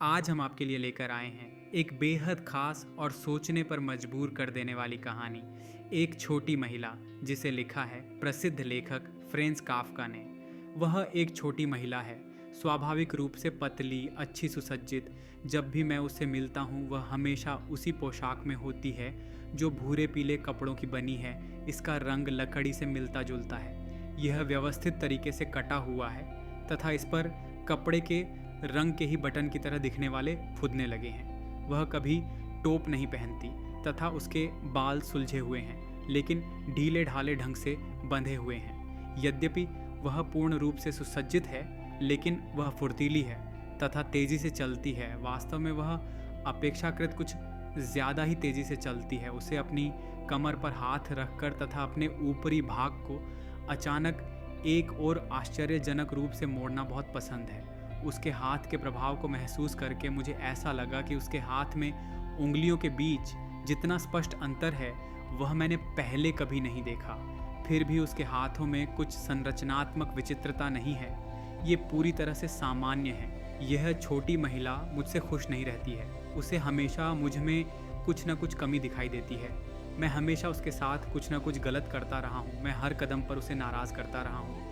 आज हम आपके लिए लेकर आए हैं एक बेहद खास और सोचने पर मजबूर कर देने वाली कहानी। एक छोटी महिला जिसे लिखा है प्रसिद्ध लेखक फ्रेंज काफ्का ने। वह एक छोटी महिला है, स्वाभाविक रूप से पतली, अच्छी सुसज्जित। जब भी मैं उससे मिलता हूँ वह हमेशा उसी पोशाक में होती है जो भूरे पीले कपड़ों की बनी है। इसका रंग लकड़ी से मिलता जुलता है। यह व्यवस्थित तरीके से कटा हुआ है तथा इस पर कपड़े के रंग के ही बटन की तरह दिखने वाले फुदने लगे हैं। वह कभी टोप नहीं पहनती तथा उसके बाल सुलझे हुए हैं, लेकिन ढीले ढाले ढंग से बंधे हुए हैं। यद्यपि वह पूर्ण रूप से सुसज्जित है, लेकिन वह फुर्तीली है तथा तेजी से चलती है। वास्तव में वह अपेक्षाकृत कुछ ज़्यादा ही तेजी से चलती है। उसे अपनी कमर पर हाथ रखकर तथा अपने ऊपरी भाग को अचानक एक और आश्चर्यजनक रूप से मोड़ना बहुत पसंद है। उसके हाथ के प्रभाव को महसूस करके मुझे ऐसा लगा कि उसके हाथ में उंगलियों के बीच जितना स्पष्ट अंतर है वह मैंने पहले कभी नहीं देखा। फिर भी उसके हाथों में कुछ संरचनात्मक विचित्रता नहीं है, ये पूरी तरह से सामान्य है। यह छोटी महिला मुझसे खुश नहीं रहती है। उसे हमेशा मुझ में कुछ न कुछ कमी दिखाई देती है। मैं हमेशा उसके साथ कुछ न कुछ गलत करता रहा हूँ। मैं हर कदम पर उसे नाराज़ करता रहा हूँ।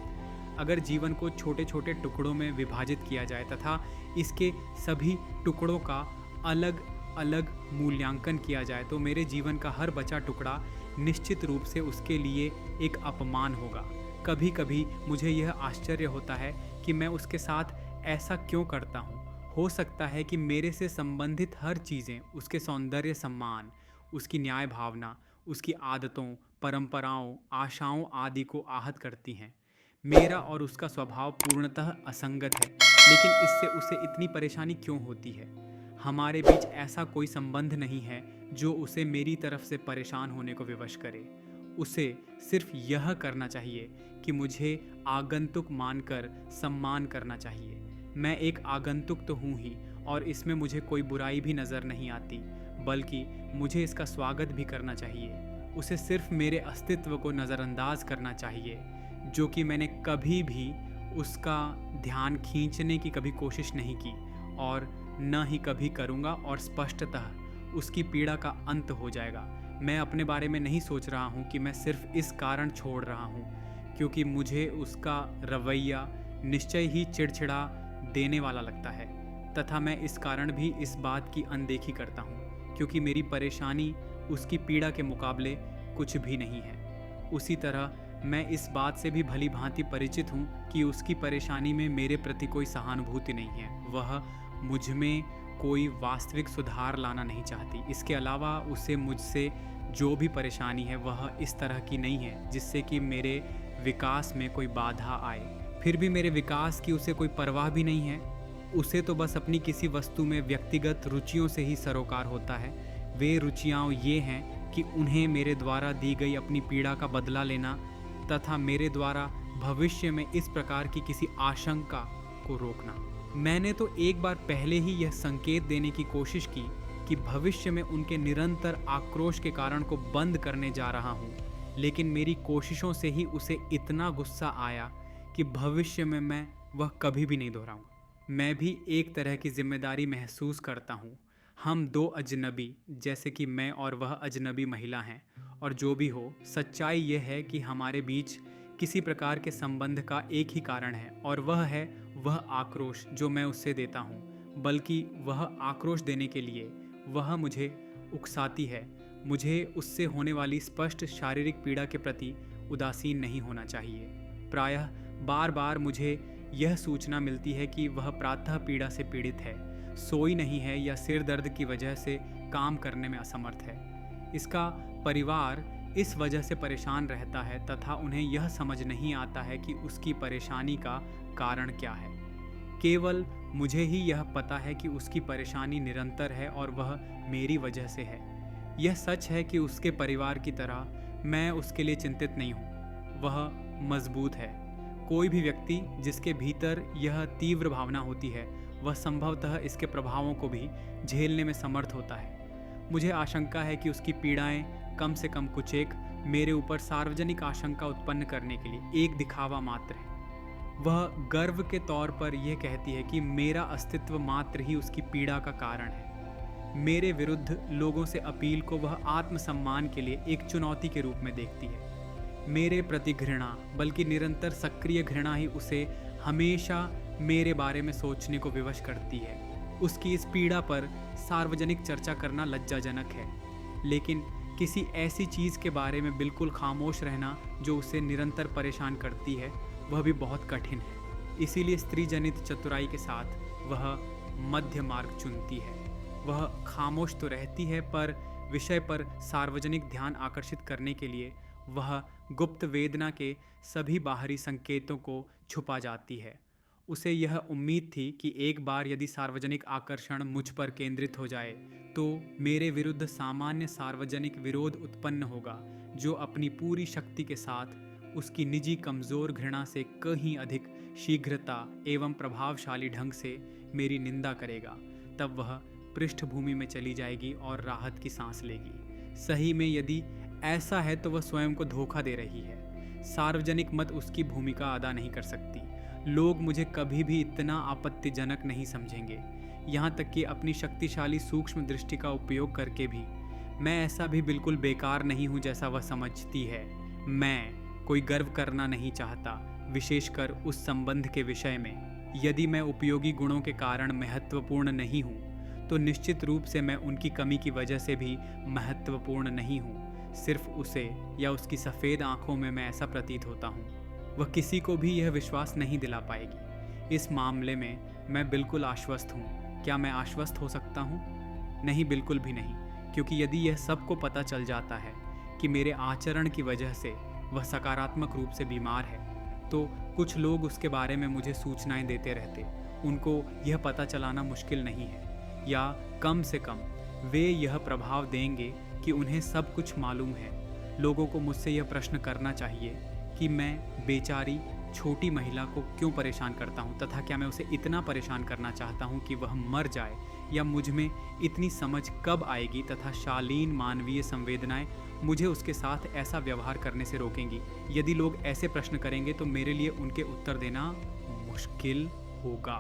अगर जीवन को छोटे छोटे टुकड़ों में विभाजित किया जाए तथा इसके सभी टुकड़ों का अलग अलग मूल्यांकन किया जाए तो मेरे जीवन का हर बचा टुकड़ा निश्चित रूप से उसके लिए एक अपमान होगा। कभी कभी मुझे यह आश्चर्य होता है कि मैं उसके साथ ऐसा क्यों करता हूँ। हो सकता है कि मेरे से संबंधित हर चीज़ें, उसके सौंदर्य, सम्मान, उसकी न्याय भावना, उसकी आदतों, परंपराओं, आशाओं आदि को आहत करती हैं। मेरा और उसका स्वभाव पूर्णतः असंगत है, लेकिन इससे उसे इतनी परेशानी क्यों होती है? हमारे बीच ऐसा कोई संबंध नहीं है जो उसे मेरी तरफ से परेशान होने को विवश करे। उसे सिर्फ यह करना चाहिए कि मुझे आगंतुक मानकर सम्मान करना चाहिए। मैं एक आगंतुक तो हूँ ही, और इसमें मुझे कोई बुराई भी नज़र नहीं आती, बल्कि मुझे इसका स्वागत भी करना चाहिए। उसे सिर्फ मेरे अस्तित्व को नज़रअंदाज करना चाहिए, जो कि मैंने कभी भी उसका ध्यान खींचने की कभी कोशिश नहीं की और न ही कभी करूँगा, और स्पष्टतः उसकी पीड़ा का अंत हो जाएगा। मैं अपने बारे में नहीं सोच रहा हूँ कि मैं सिर्फ इस कारण छोड़ रहा हूँ क्योंकि मुझे उसका रवैया निश्चय ही चिड़चिड़ा देने वाला लगता है, तथा मैं इस कारण भी इस बात की अनदेखी करता हूँ क्योंकि मेरी परेशानी उसकी पीड़ा के मुकाबले कुछ भी नहीं है। उसी तरह मैं इस बात से भी भली भांति परिचित हूँ कि उसकी परेशानी में मेरे प्रति कोई सहानुभूति नहीं है। वह मुझ में कोई वास्तविक सुधार लाना नहीं चाहती। इसके अलावा उसे मुझसे जो भी परेशानी है वह इस तरह की नहीं है जिससे कि मेरे विकास में कोई बाधा आए। फिर भी मेरे विकास की उसे कोई परवाह भी नहीं है। उसे तो बस अपनी किसी वस्तु में व्यक्तिगत रुचियों से ही सरोकार होता है। वे रुचियाँ ये हैं कि उन्हें मेरे द्वारा दी गई अपनी पीड़ा का बदला लेना तथा मेरे द्वारा भविष्य में इस प्रकार की किसी आशंका को रोकना। मैंने तो एक बार पहले ही यह संकेत देने की कोशिश की कि भविष्य में उनके निरंतर आक्रोश के कारण को बंद करने जा रहा हूँ, लेकिन मेरी कोशिशों से ही उसे इतना गुस्सा आया कि भविष्य में मैं वह कभी भी नहीं दोहराऊंगा। मैं भी एक तरह की जिम्मेदारी महसूस करता हूँ। हम दो अजनबी, जैसे कि मैं और वह अजनबी महिला हैं, और जो भी हो, सच्चाई यह है कि हमारे बीच किसी प्रकार के संबंध का एक ही कारण है, और वह है वह आक्रोश जो मैं उससे देता हूँ। बल्कि वह आक्रोश देने के लिए वह मुझे उकसाती है। मुझे उससे होने वाली स्पष्ट शारीरिक पीड़ा के प्रति उदासीन नहीं होना चाहिए। प्रायः बार बार मुझे यह सूचना मिलती है कि वह प्रातः पीड़ा से पीड़ित है, सोई नहीं है या सिर दर्द की वजह से काम करने में असमर्थ है। इसका परिवार इस वजह से परेशान रहता है तथा उन्हें यह समझ नहीं आता है कि उसकी परेशानी का कारण क्या है। केवल मुझे ही यह पता है कि उसकी परेशानी निरंतर है और वह मेरी वजह से है। यह सच है कि उसके परिवार की तरह मैं उसके लिए चिंतित नहीं हूँ। वह मजबूत है। कोई भी व्यक्ति जिसके भीतर यह तीव्र भावना होती है वह संभवतः इसके प्रभावों को भी झेलने में समर्थ होता है। मुझे आशंका है कि उसकी पीड़ाएं कम से कम कुछ एक मेरे ऊपर सार्वजनिक आशंका उत्पन्न करने के लिए एक दिखावा मात्र है। वह गर्व के तौर पर यह कहती है कि मेरा अस्तित्व मात्र ही उसकी पीड़ा का कारण है। मेरे विरुद्ध लोगों से अपील को वह आत्मसम्मान के लिए एक चुनौती के रूप में देखती है। मेरे प्रति घृणा, बल्कि निरंतर सक्रिय घृणा ही उसे हमेशा मेरे बारे में सोचने को विवश करती है। उसकी इस पीड़ा पर सार्वजनिक चर्चा करना लज्जाजनक है, लेकिन किसी ऐसी चीज़ के बारे में बिल्कुल खामोश रहना जो उसे निरंतर परेशान करती है, वह भी बहुत कठिन है। इसीलिए स्त्री जनित चतुराई के साथ वह मध्य मार्ग चुनती है। वह खामोश तो रहती है, पर विषय पर सार्वजनिक ध्यान आकर्षित करने के लिए वह गुप्त वेदना के सभी बाहरी संकेतों को छुपा जाती है। उसे यह उम्मीद थी कि एक बार यदि सार्वजनिक आकर्षण मुझ पर केंद्रित हो जाए तो मेरे विरुद्ध सामान्य सार्वजनिक विरोध उत्पन्न होगा, जो अपनी पूरी शक्ति के साथ उसकी निजी कमज़ोर घृणा से कहीं अधिक शीघ्रता एवं प्रभावशाली ढंग से मेरी निंदा करेगा। तब वह पृष्ठभूमि में चली जाएगी और राहत की सांस लेगी। सही में यदि ऐसा है तो वह स्वयं को धोखा दे रही है। सार्वजनिक मत उसकी भूमिका अदा नहीं कर सकती। लोग मुझे कभी भी इतना आपत्तिजनक नहीं समझेंगे। यहाँ तक कि अपनी शक्तिशाली सूक्ष्म दृष्टि का उपयोग करके भी मैं ऐसा भी बिल्कुल बेकार नहीं हूँ जैसा वह समझती है। मैं कोई गर्व करना नहीं चाहता, विशेषकर उस संबंध के विषय में। यदि मैं उपयोगी गुणों के कारण महत्वपूर्ण नहीं हूँ तो निश्चित रूप से मैं उनकी कमी की वजह से भी महत्वपूर्ण नहीं हूँ। सिर्फ उसे या उसकी सफ़ेद आंखों में मैं ऐसा प्रतीत होता हूँ। वह किसी को भी यह विश्वास नहीं दिला पाएगी। इस मामले में मैं बिल्कुल आश्वस्त हूँ। क्या मैं आश्वस्त हो सकता हूँ? नहीं, बिल्कुल भी नहीं, क्योंकि यदि यह सबको पता चल जाता है कि मेरे आचरण की वजह से वह सकारात्मक रूप से बीमार है, तो कुछ लोग उसके बारे में मुझे सूचनाएं देते रहते। उनको यह पता चलाना मुश्किल नहीं है, या कम से कम वे यह प्रभाव देंगे कि उन्हें सब कुछ मालूम है। लोगों को मुझसे यह प्रश्न करना चाहिए कि मैं बेचारी छोटी महिला को क्यों परेशान करता हूँ, तथा क्या मैं उसे इतना परेशान करना चाहता हूँ कि वह मर जाए, या मुझ में इतनी समझ कब आएगी तथा शालीन मानवीय संवेदनाएं मुझे उसके साथ ऐसा व्यवहार करने से रोकेंगी। यदि लोग ऐसे प्रश्न करेंगे तो मेरे लिए उनके उत्तर देना मुश्किल होगा।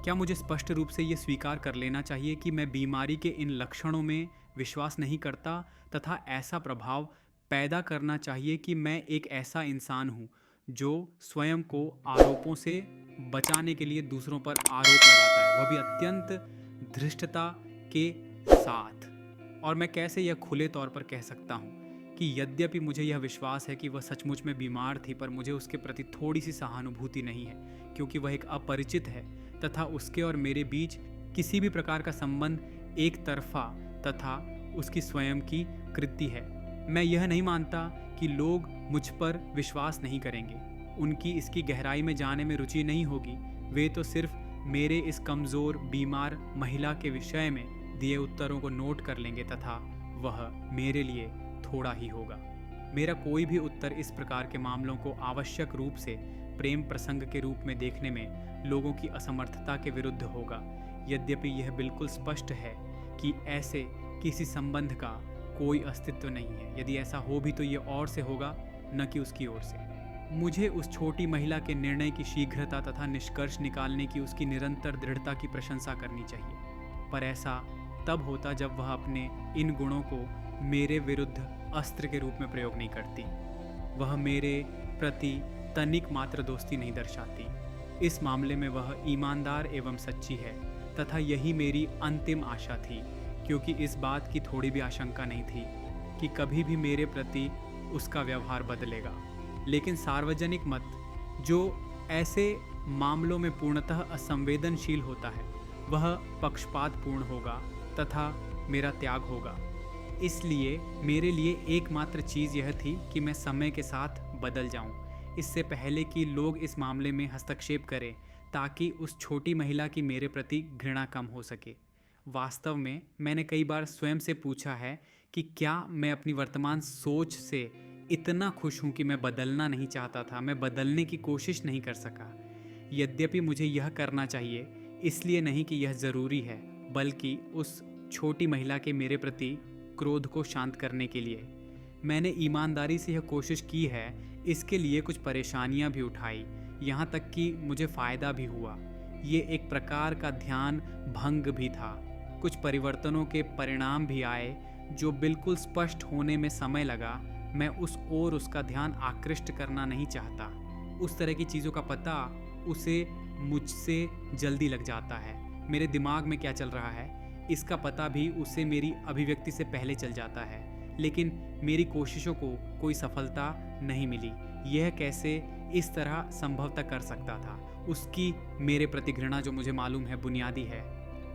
क्या मुझे स्पष्ट रूप से ये स्वीकार कर लेना चाहिए कि मैं बीमारी के इन लक्षणों में विश्वास नहीं करता, तथा ऐसा प्रभाव पैदा करना चाहिए कि मैं एक ऐसा इंसान हूँ जो स्वयं को आरोपों से बचाने के लिए दूसरों पर आरोप लगाता है, वह भी अत्यंत धृष्टता के साथ। और मैं कैसे यह खुले तौर पर कह सकता हूँ कि यद्यपि मुझे यह विश्वास है कि वह सचमुच में बीमार थी, पर मुझे उसके प्रति थोड़ी सी सहानुभूति नहीं है, क्योंकि वह एक अपरिचित है तथा उसके और मेरे बीच किसी भी प्रकार का संबंध एक तरफा तथा उसकी स्वयं की कृति है। मैं यह नहीं मानता कि लोग मुझ पर विश्वास नहीं करेंगे। उनकी इसकी गहराई में जाने में रुचि नहीं होगी। वे तो सिर्फ मेरे इस कमज़ोर बीमार महिला के विषय में दिए उत्तरों को नोट कर लेंगे, तथा वह मेरे लिए थोड़ा ही होगा। मेरा कोई भी उत्तर इस प्रकार के मामलों को आवश्यक रूप से प्रेम प्रसंग के रूप में देखने में लोगों की असमर्थता के विरुद्ध होगा। यद्यपि यह बिल्कुल स्पष्ट है कि ऐसे किसी संबंध का कोई अस्तित्व नहीं है। यदि ऐसा हो भी तो ये और से होगा, न कि उसकी ओर से। मुझे उस छोटी महिला के निर्णय की शीघ्रता तथा निष्कर्ष निकालने की उसकी निरंतर दृढ़ता की प्रशंसा करनी चाहिए, पर ऐसा तब होता जब वह अपने इन गुणों को मेरे विरुद्ध अस्त्र के रूप में प्रयोग नहीं करती। वह मेरे प्रति तनिक मात्र दोस्ती नहीं दर्शाती। इस मामले में वह ईमानदार एवं सच्ची है, तथा यही मेरी अंतिम आशा थी, क्योंकि इस बात की थोड़ी भी आशंका नहीं थी कि कभी भी मेरे प्रति उसका व्यवहार बदलेगा। लेकिन सार्वजनिक मत, जो ऐसे मामलों में पूर्णतः असंवेदनशील होता है, वह पक्षपातपूर्ण होगा तथा मेरा त्याग होगा। इसलिए मेरे लिए एकमात्र चीज़ यह थी कि मैं समय के साथ बदल जाऊं, इससे पहले कि लोग इस मामले में हस्तक्षेप करें, ताकि उस छोटी महिला की मेरे प्रति घृणा कम हो सके। वास्तव में मैंने कई बार स्वयं से पूछा है कि क्या मैं अपनी वर्तमान सोच से इतना खुश हूँ कि मैं बदलना नहीं चाहता था, मैं बदलने की कोशिश नहीं कर सका। यद्यपि मुझे यह करना चाहिए, इसलिए नहीं कि यह ज़रूरी है, बल्कि उस छोटी महिला के मेरे प्रति क्रोध को शांत करने के लिए। मैंने ईमानदारी से यह कोशिश की है, इसके लिए कुछ परेशानियां भी उठाई, यहाँ तक कि मुझे फ़ायदा भी हुआ। ये एक प्रकार का ध्यान भंग भी था। कुछ परिवर्तनों के परिणाम भी आए जो बिल्कुल स्पष्ट होने में समय लगा। मैं उस ओर उसका ध्यान आकृष्ट करना नहीं चाहता। उस तरह की चीज़ों का पता उसे मुझसे जल्दी लग जाता है। मेरे दिमाग में क्या चल रहा है इसका पता भी उसे मेरी अभिव्यक्ति से पहले चल जाता है। लेकिन मेरी कोशिशों को कोई सफलता नहीं मिली। यह कैसे इस तरह संभवतः कर सकता था? उसकी मेरे प्रति घृणा, जो मुझे मालूम है बुनियादी है,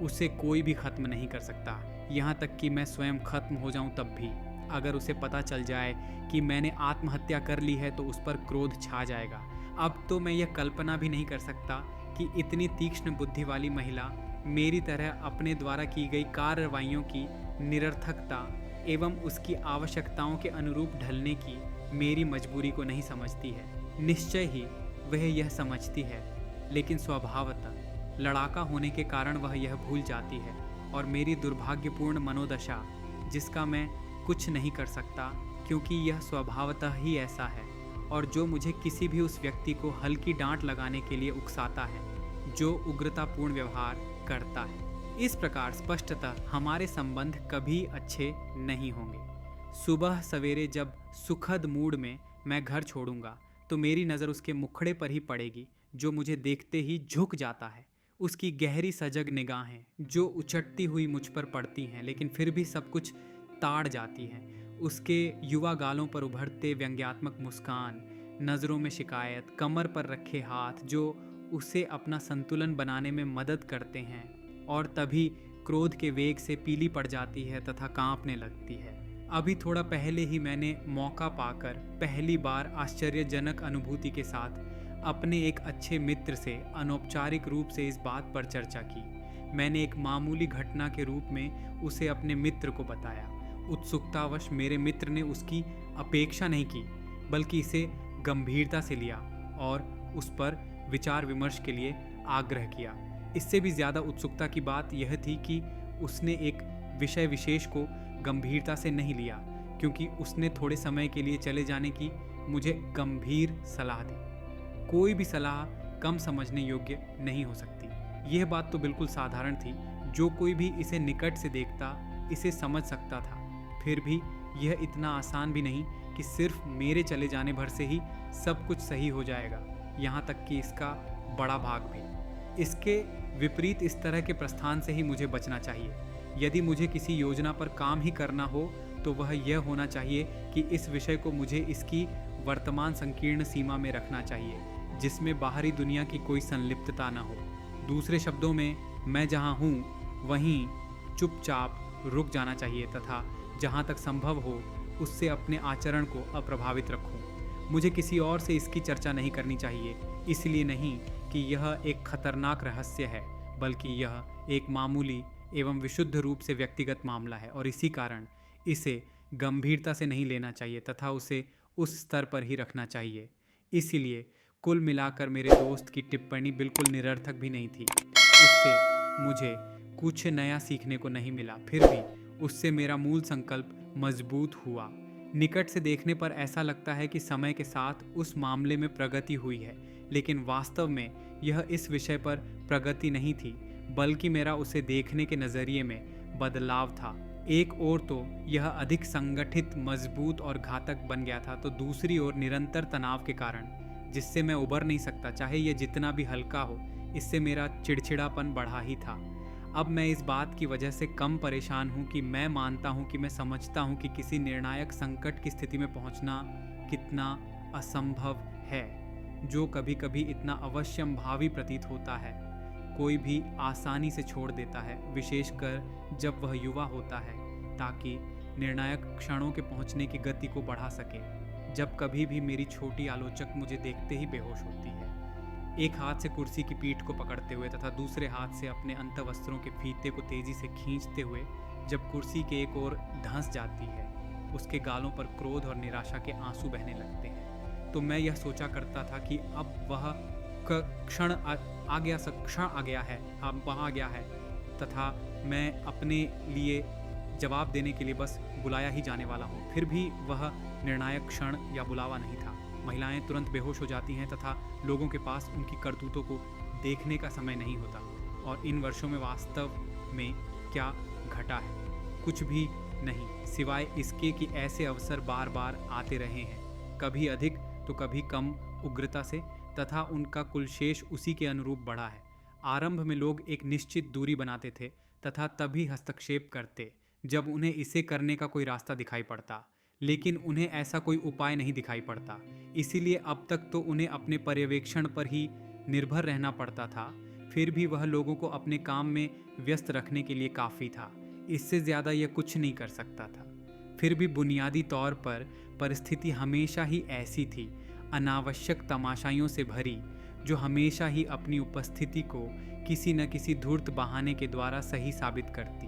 उसे कोई भी ख़त्म नहीं कर सकता। यहाँ तक कि मैं स्वयं ख़त्म हो जाऊँ तब भी। अगर उसे पता चल जाए कि मैंने आत्महत्या कर ली है तो उस पर क्रोध छा जाएगा। अब तो मैं यह कल्पना भी नहीं कर सकता कि इतनी तीक्ष्ण बुद्धि वाली महिला मेरी तरह अपने द्वारा की गई कार्रवाइयों की निरर्थकता एवं उसकी आवश्यकताओं के अनुरूप ढलने की मेरी मजबूरी को नहीं समझती है। निश्चय ही वह यह समझती है, लेकिन स्वभावतः लड़ाका होने के कारण वह यह भूल जाती है। और मेरी दुर्भाग्यपूर्ण मनोदशा, जिसका मैं कुछ नहीं कर सकता क्योंकि यह स्वभावतः ही ऐसा है, और जो मुझे किसी भी उस व्यक्ति को हल्की डांट लगाने के लिए उकसाता है जो उग्रतापूर्ण व्यवहार करता है। इस प्रकार स्पष्टतः हमारे संबंध कभी अच्छे नहीं होंगे। सुबह सवेरे जब सुखद मूड में मैं घर छोड़ूंगा तो मेरी नज़र उसके मुखड़े पर ही पड़ेगी, जो मुझे देखते ही झुक जाता है। उसकी गहरी सजग निगाहें जो उचटती हुई मुझ पर पड़ती हैं, लेकिन फिर भी सब कुछ ताड़ जाती हैं। उसके युवा गालों पर उभरते व्यंग्यात्मक मुस्कान, नज़रों में शिकायत, कमर पर रखे हाथ जो उसे अपना संतुलन बनाने में मदद करते हैं, और तभी क्रोध के वेग से पीली पड़ जाती है तथा कांपने लगती है। अभी थोड़ा पहले ही मैंने मौका पाकर पहली बार आश्चर्यजनक अनुभूति के साथ अपने एक अच्छे मित्र से अनौपचारिक रूप से इस बात पर चर्चा की। मैंने एक मामूली घटना के रूप में उसे अपने मित्र को बताया। उत्सुकतावश मेरे मित्र ने उसकी अपेक्षा नहीं की, बल्कि इसे गंभीरता से लिया और उस पर विचार विमर्श के लिए आग्रह किया। इससे भी ज़्यादा उत्सुकता की बात यह थी कि उसने एक विषय विशेष को गंभीरता से नहीं लिया, क्योंकि उसने थोड़े समय के लिए चले जाने की मुझे गंभीर सलाह दी। कोई भी सलाह कम समझने योग्य नहीं हो सकती। यह बात तो बिल्कुल साधारण थी। जो कोई भी इसे निकट से देखता इसे समझ सकता था। फिर भी यह इतना आसान भी नहीं कि सिर्फ मेरे चले जाने भर से ही सब कुछ सही हो जाएगा, यहाँ तक कि इसका बड़ा भाग भी। इसके विपरीत इस तरह के प्रस्थान से ही मुझे बचना चाहिए। यदि मुझे किसी योजना पर काम ही करना हो तो वह यह होना चाहिए कि इस विषय को मुझे इसकी वर्तमान संकीर्ण सीमा में रखना चाहिए, जिसमें बाहरी दुनिया की कोई संलिप्तता न हो। दूसरे शब्दों में, मैं जहाँ हूँ वहीं चुपचाप रुक जाना चाहिए तथा जहाँ तक संभव हो उससे अपने आचरण को अप्रभावित रखूँ। मुझे किसी और से इसकी चर्चा नहीं करनी चाहिए, इसलिए नहीं कि यह एक खतरनाक रहस्य है, बल्कि यह एक मामूली एवं विशुद्ध रूप से व्यक्तिगत मामला है, और इसी कारण इसे गंभीरता से नहीं लेना चाहिए तथा उसे उस स्तर पर ही रखना चाहिए। इसलिए कुल मिलाकर मेरे दोस्त की टिप्पणी बिल्कुल निरर्थक भी नहीं थी। उससे मुझे कुछ नया सीखने को नहीं मिला, फिर भी उससे मेरा मूल संकल्प मजबूत हुआ। निकट से देखने पर ऐसा लगता है कि समय के साथ उस मामले में प्रगति हुई है, लेकिन वास्तव में यह इस विषय पर प्रगति नहीं थी, बल्कि मेरा उसे देखने के नज़रिए में बदलाव था। एक ओर तो यह अधिक संगठित, मजबूत और घातक बन गया था, तो दूसरी ओर निरंतर तनाव के कारण, जिससे मैं उबर नहीं सकता, चाहे यह जितना भी हल्का हो, इससे मेरा चिड़चिड़ापन बढ़ा ही था। अब मैं इस बात की वजह से कम परेशान हूँ कि मैं मानता हूँ कि मैं समझता हूँ कि किसी निर्णायक संकट की स्थिति में पहुँचना कितना असंभव है, जो कभी कभी इतना अवश्यंभावी प्रतीत होता है। कोई भी आसानी से छोड़ देता है, विशेषकर जब वह युवा होता है, ताकि निर्णायक क्षणों के पहुँचने की गति को बढ़ा सके। जब कभी भी मेरी छोटी आलोचक मुझे देखते ही बेहोश होती है, एक हाथ से कुर्सी की पीठ को पकड़ते हुए तथा दूसरे हाथ से अपने अंतवस्त्रों के फीते को तेजी से खींचते हुए, जब कुर्सी के एक ओर धंस जाती है, उसके गालों पर क्रोध और निराशा के आंसू बहने लगते हैं, तो मैं यह सोचा करता था कि अब वह क्षण आ गया है, अब वहाँ आ गया है, तथा मैं अपने लिए जवाब देने के लिए बस बुलाया ही जाने वाला हूँ। फिर भी वह निर्णायक क्षण या बुलावा नहीं था। महिलाएं तुरंत बेहोश हो जाती हैं तथा लोगों के पास उनकी करतूतों को देखने का समय नहीं होता। और इन वर्षों में वास्तव में क्या घटा है? कुछ भी नहीं, सिवाय इसके कि ऐसे अवसर बार बार आते रहे हैं, कभी अधिक तो कभी कम उग्रता से, तथा उनका कुलशेष उसी के अनुरूप बढ़ा है। आरंभ में लोग एक निश्चित दूरी बनाते थे तथा तभी हस्तक्षेप करते जब उन्हें इसे करने का कोई रास्ता दिखाई पड़ता, लेकिन उन्हें ऐसा कोई उपाय नहीं दिखाई पड़ता। इसीलिए अब तक तो उन्हें अपने पर्यवेक्षण पर ही निर्भर रहना पड़ता था। फिर भी वह लोगों को अपने काम में व्यस्त रखने के लिए काफ़ी था। इससे ज़्यादा यह कुछ नहीं कर सकता था। फिर भी बुनियादी तौर पर परिस्थिति हमेशा ही ऐसी थी, अनावश्यक तमाशाइयों से भरी, जो हमेशा ही अपनी उपस्थिति को किसी न किसी धूर्त बहाने के द्वारा सही साबित करती।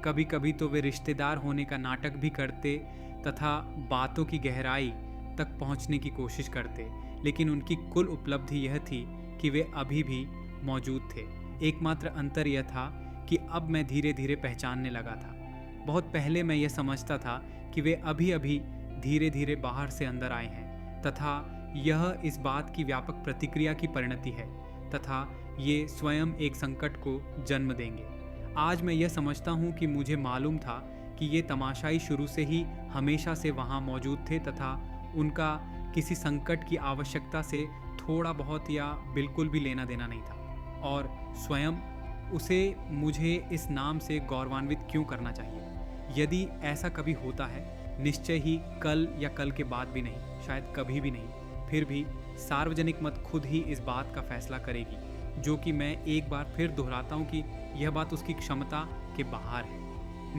कभी कभी तो वे रिश्तेदार होने का नाटक भी करते तथा बातों की गहराई तक पहुंचने की कोशिश करते, लेकिन उनकी कुल उपलब्धि यह थी कि वे अभी भी मौजूद थे। एकमात्र अंतर यह था कि अब मैं धीरे धीरे पहचानने लगा था। बहुत पहले मैं यह समझता था कि वे अभी अभी धीरे धीरे बाहर से अंदर आए हैं तथा यह इस बात की व्यापक प्रतिक्रिया की परिणति है तथा ये स्वयं एक संकट को जन्म देंगे। आज मैं यह समझता हूँ कि मुझे मालूम था कि ये तमाशाई शुरू से ही हमेशा से वहाँ मौजूद थे तथा उनका किसी संकट की आवश्यकता से थोड़ा बहुत या बिल्कुल भी लेना देना नहीं था, और स्वयं उसे मुझे इस नाम से गौरवान्वित क्यों करना चाहिए? यदि ऐसा कभी होता है, निश्चय ही कल या कल के बाद भी नहीं, शायद कभी भी नहीं। फिर भी सार्वजनिक मत खुद ही इस बात का फैसला करेगी, जो कि मैं एक बार फिर दोहराता हूँ कि यह बात उसकी क्षमता के बाहर है।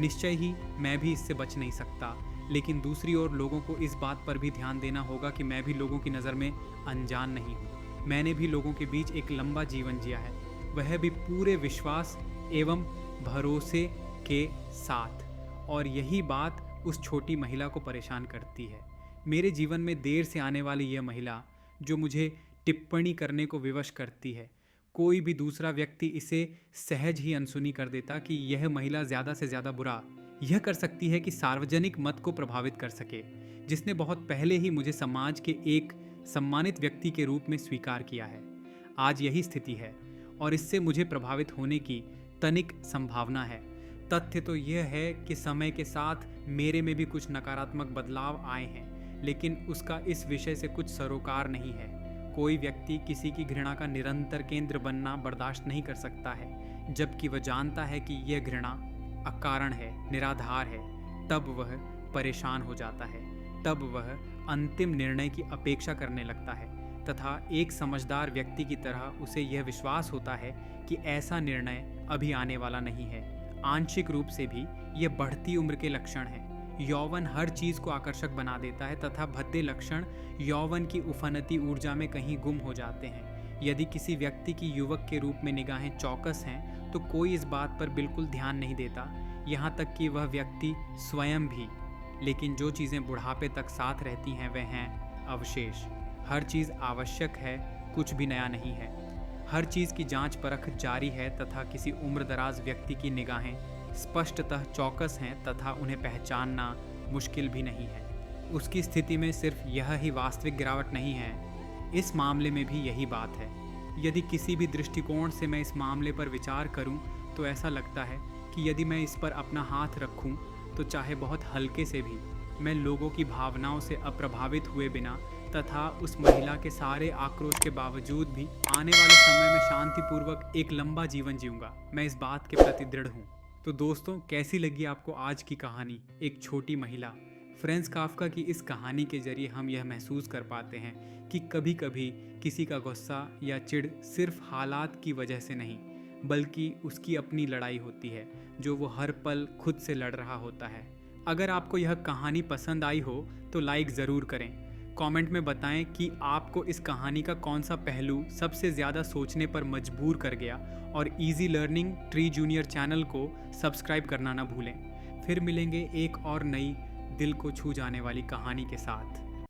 निश्चय ही मैं भी इससे बच नहीं सकता, लेकिन दूसरी ओर लोगों को इस बात पर भी ध्यान देना होगा कि मैं भी लोगों की नज़र में अनजान नहीं हूँ। मैंने भी लोगों के बीच एक लंबा जीवन जिया है, वह भी पूरे विश्वास एवं भरोसे के साथ, और यही बात उस छोटी महिला को परेशान करती है। मेरे जीवन में देर से आने वाली यह महिला जो मुझे टिप्पणी करने को विवश करती है, कोई भी दूसरा व्यक्ति इसे सहज ही अनसुनी कर देता कि यह महिला ज़्यादा से ज़्यादा बुरा यह कर सकती है कि सार्वजनिक मत को प्रभावित कर सके, जिसने बहुत पहले ही मुझे समाज के एक सम्मानित व्यक्ति के रूप में स्वीकार किया है। आज यही स्थिति है और इससे मुझे प्रभावित होने की तनिक संभावना है। तथ्य तो यह है कि समय के साथ मेरे में भी कुछ नकारात्मक बदलाव आए हैं, लेकिन उसका इस विषय से कुछ सरोकार नहीं है। कोई व्यक्ति किसी की घृणा का निरंतर केंद्र बनना बर्दाश्त नहीं कर सकता है, जबकि वह जानता है कि यह घृणा अकारण है, निराधार है। तब वह परेशान हो जाता है, तब वह अंतिम निर्णय की अपेक्षा करने लगता है तथा एक समझदार व्यक्ति की तरह उसे यह विश्वास होता है कि ऐसा निर्णय अभी आने वाला नहीं है। आंशिक रूप से भी यह बढ़ती उम्र के लक्षण है। यौवन हर चीज़ को आकर्षक बना देता है तथा भद्दे लक्षण यौवन की उफनती ऊर्जा में कहीं गुम हो जाते हैं। यदि किसी व्यक्ति की युवक के रूप में निगाहें चौकस हैं तो कोई इस बात पर बिल्कुल ध्यान नहीं देता, यहाँ तक कि वह व्यक्ति स्वयं भी। लेकिन जो चीज़ें बुढ़ापे तक साथ रहती हैं वह हैं अवशेष। हर चीज़ आवश्यक है, कुछ भी नया नहीं है। हर चीज़ की जांच परख जारी है तथा किसी उम्रदराज व्यक्ति की निगाहें स्पष्टतः चौकस हैं तथा उन्हें पहचानना मुश्किल भी नहीं है। उसकी स्थिति में सिर्फ यह ही वास्तविक गिरावट नहीं है, इस मामले में भी यही बात है। यदि किसी भी दृष्टिकोण से मैं इस मामले पर विचार करूं, तो ऐसा लगता है कि यदि मैं इस पर अपना हाथ रखूं, तो चाहे बहुत हल्के से भी, मैं लोगों की भावनाओं से अप्रभावित हुए बिना तथा उस महिला के सारे आक्रोश के बावजूद भी आने वाले समय में शांतिपूर्वक एक लंबा जीवन जीऊँगा। मैं इस बात के प्रति दृढ़ हूँ। तो दोस्तों, कैसी लगी आपको आज की कहानी, एक छोटी महिला? फ्रेंज काफ्का की इस कहानी के जरिए हम यह महसूस कर पाते हैं कि कभी कभी किसी का गुस्सा या चिढ़ सिर्फ हालात की वजह से नहीं, बल्कि उसकी अपनी लड़ाई होती है जो वो हर पल खुद से लड़ रहा होता है। अगर आपको यह कहानी पसंद आई हो तो लाइक ज़रूर करें। कमेंट में बताएं कि आपको इस कहानी का कौन सा पहलू सबसे ज़्यादा सोचने पर मजबूर कर गया, और easy learning tree junior channel को सब्सक्राइब करना ना भूलें। फिर मिलेंगे एक और नई दिल को छू जाने वाली कहानी के साथ।